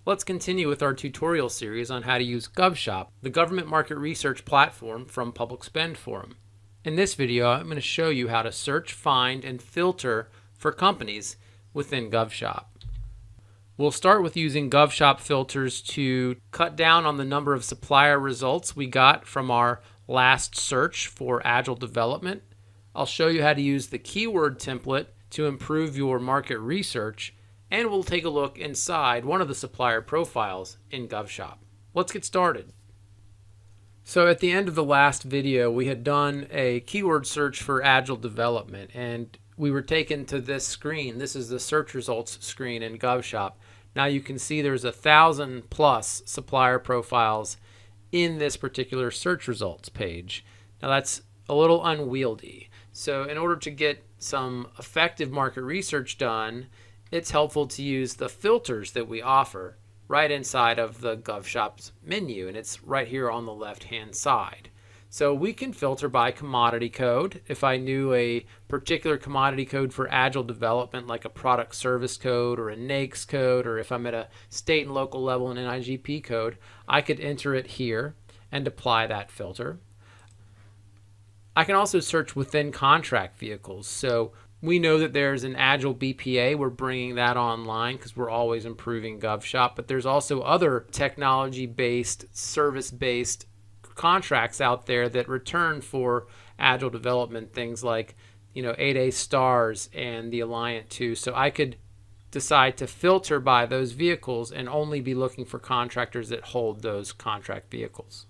Let's continue with our tutorial series on how to use GovShop, the government market research platform from Public Spend Forum. In this video, I'm going to show you how to search, find, and filter for companies within GovShop. We'll start with using GovShop filters to cut down on the number of supplier results we got from our last search for Agile development. I'll show you how to use the keyword template to improve your market research, and we'll take a look inside one of the supplier profiles in GovShop. Let's get started. So at the end of the last video, we had done a keyword search for Agile development, and we were taken to this screen. This is the search results screen in GovShop. Now you can see there's 1,000+ supplier profiles in this particular search results page. Now that's a little unwieldy. So in order to get some effective market research done, it's helpful to use the filters that we offer right inside of the GovShop's menu, and it's right here on the left-hand side. So we can filter by commodity code. If I knew a particular commodity code for Agile development, like a product service code or a NAICS code, or if I'm at a state and local level in an IGP code, I could enter it here and apply that filter. I can also search within contract vehicles. So we know that there's an Agile BPA. We're bringing that online because we're always improving GovShop, but there's also other technology-based, service-based contracts out there that return for Agile development, things like 8A stars and the Alliant 2. So I could decide to filter by those vehicles and only be looking for contractors that hold those contract vehicles.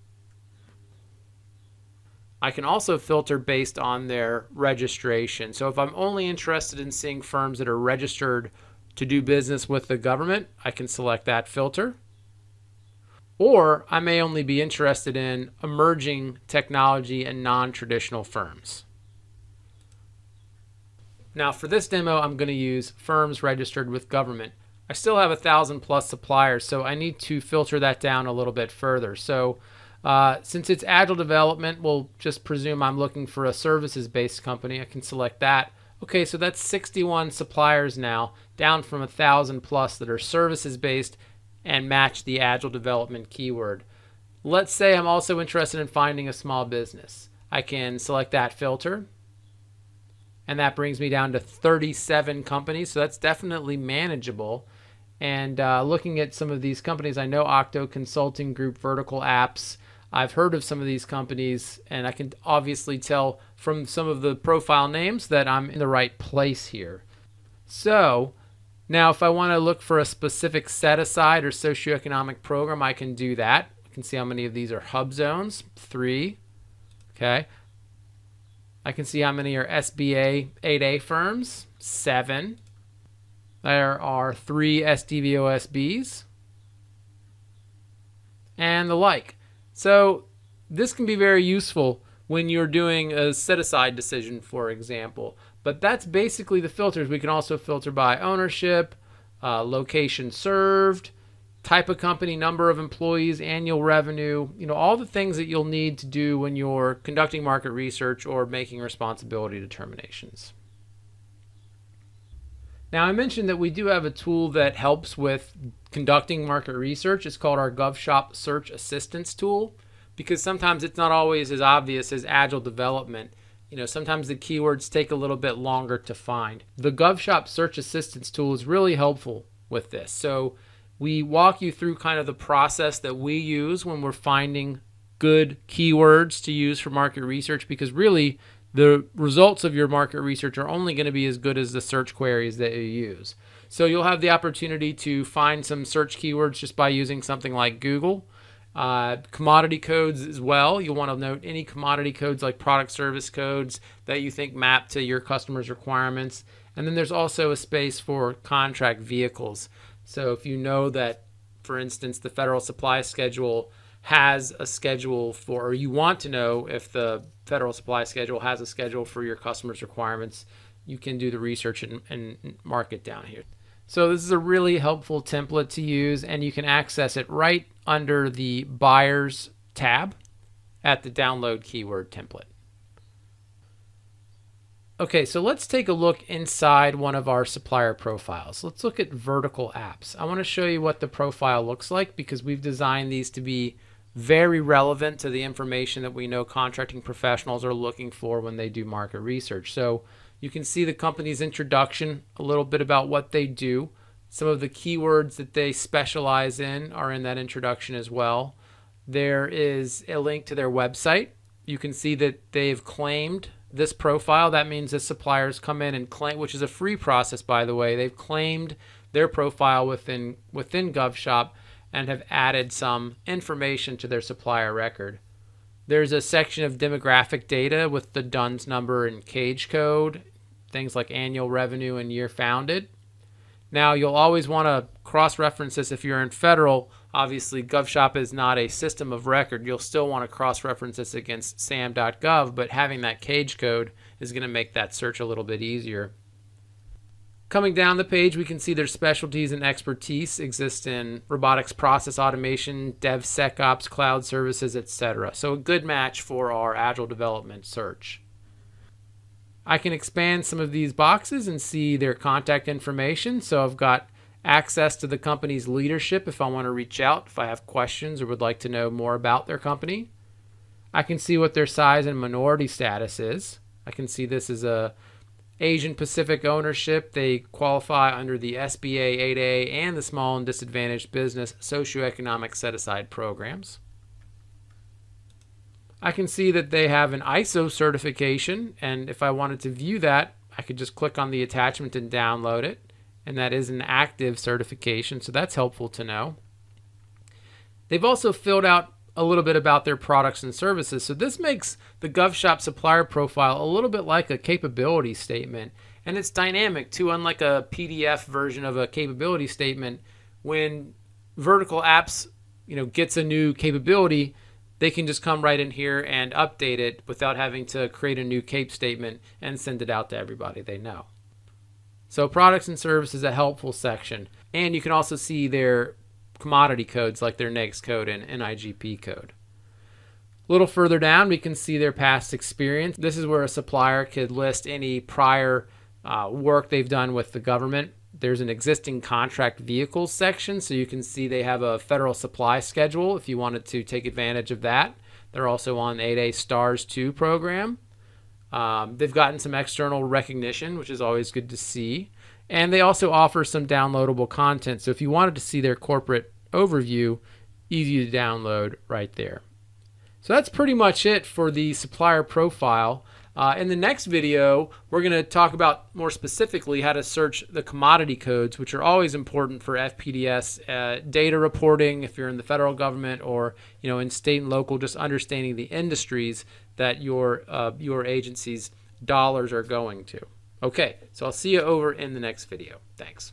I can also filter based on their registration. So if I'm only interested in seeing firms that are registered to do business with the government, I can select that filter. Or I may only be interested in emerging technology and non-traditional firms. Now for this demo, I'm going to use firms registered with government. I still have 1,000+ suppliers, so I need to filter that down a little bit further. So since it's Agile development, we'll just presume I'm looking for a services-based company. I can select that. Okay, so that's 61 suppliers now, down from 1,000+ that are services-based and match the Agile development keyword. Let's say I'm also interested in finding a small business. I can select that filter, and that brings me down to 37 companies, so that's definitely manageable. And looking at some of these companies, I know Octo Consulting Group, Vertical Apps. I've heard of some of these companies, and I can obviously tell from some of the profile names that I'm in the right place here. So now if I want to look for a specific set-aside or socioeconomic program, I can do that. I can see how many of these are hub zones, 3. Okay. I can see how many are SBA 8A firms, 7. There are 3 SDVOSBs, and the like. So this can be very useful when you're doing a set-aside decision, for example. But that's basically the filters. We can also filter by ownership, location served, type of company, number of employees, annual revenue, all the things that you'll need to do when you're conducting market research or making responsibility determinations. Now, I mentioned that we do have a tool that helps with conducting market research. It's called our GovShop Search Assistance tool, because sometimes it's not always as obvious as Agile development. Sometimes the keywords take a little bit longer to find. The GovShop Search Assistance tool is really helpful with this. So we walk you through kind of the process that we use when we're finding good keywords to use for market research, because really the results of your market research are only going to be as good as the search queries that you use. So you'll have the opportunity to find some search keywords just by using something like Google. Commodity codes as well. You'll want to note any commodity codes like product service codes that you think map to your customers' requirements. And then there's also a space for contract vehicles. So if you know that, for instance, the federal supply schedule has a schedule for, or you want to know if the federal supply schedule has a schedule for your customers' requirements, you can do the research and mark it down here. So this is a really helpful template to use, and you can access it right under the Buyers tab at the Download Keyword Template. Okay, so let's take a look inside one of our supplier profiles. Let's look at vertical apps. I want to show you what the profile looks like because we've designed these to be very relevant to the information that we know contracting professionals are looking for when they do market research. So you can see the company's introduction, a little bit about what they do. Some of the keywords that they specialize in are in that introduction as well. There is a link to their website. You can see that they've claimed this profile. That means that suppliers come in and claim, which is a free process, by the way. They've claimed their profile within GovShop and have added some information to their supplier record. There's a section of demographic data with the DUNS number and cage code, things like annual revenue and year founded. Now, you'll always want to cross-reference this if you're in federal. Obviously, GovShop is not a system of record. You'll still want to cross-reference this against sam.gov, but having that cage code is going to make that search a little bit easier. Coming down the page, we can see their specialties and expertise exist in robotics process automation, DevSecOps, cloud services, etc. So a good match for our agile development search. I can expand some of these boxes and see their contact information. So I've got access to the company's leadership if I want to reach out, if I have questions or would like to know more about their company. I can see what their size and minority status is. I can see this is a Asian Pacific ownership. They qualify under the SBA 8A and the Small and Disadvantaged Business Socioeconomic Set-Aside programs. I can see that they have an ISO certification, and if I wanted to view that, I could just click on the attachment and download it, and that is an active certification, so that's helpful to know. They've also filled out a little bit about their products and services, so this makes the GovShop supplier profile a little bit like a capability statement, and it's dynamic too, unlike a PDF version of a capability statement. When vertical apps gets a new capability, they can just come right in here and update it without having to create a new CAPE statement and send it out to everybody they know. So products and services, a helpful section. And you can also see their commodity codes like their NAICS code and NIGP code. A little further down, we can see their past experience. This is where a supplier could list any prior work they've done with the government. There's an existing contract vehicles section, so you can see they have a federal supply schedule if you wanted to take advantage of that. They're also on 8A STARS 2 program. They've gotten some external recognition, which is always good to see. And they also offer some downloadable content. So if you wanted to see their corporate overview, easy to download right there. So that's pretty much it for the supplier profile. In the next video, we're going to talk about more specifically how to search the commodity codes, which are always important for FPDS data reporting if you're in the federal government or in state and local, just understanding the industries that your agency's dollars are going to. Okay, so I'll see you over in the next video. Thanks.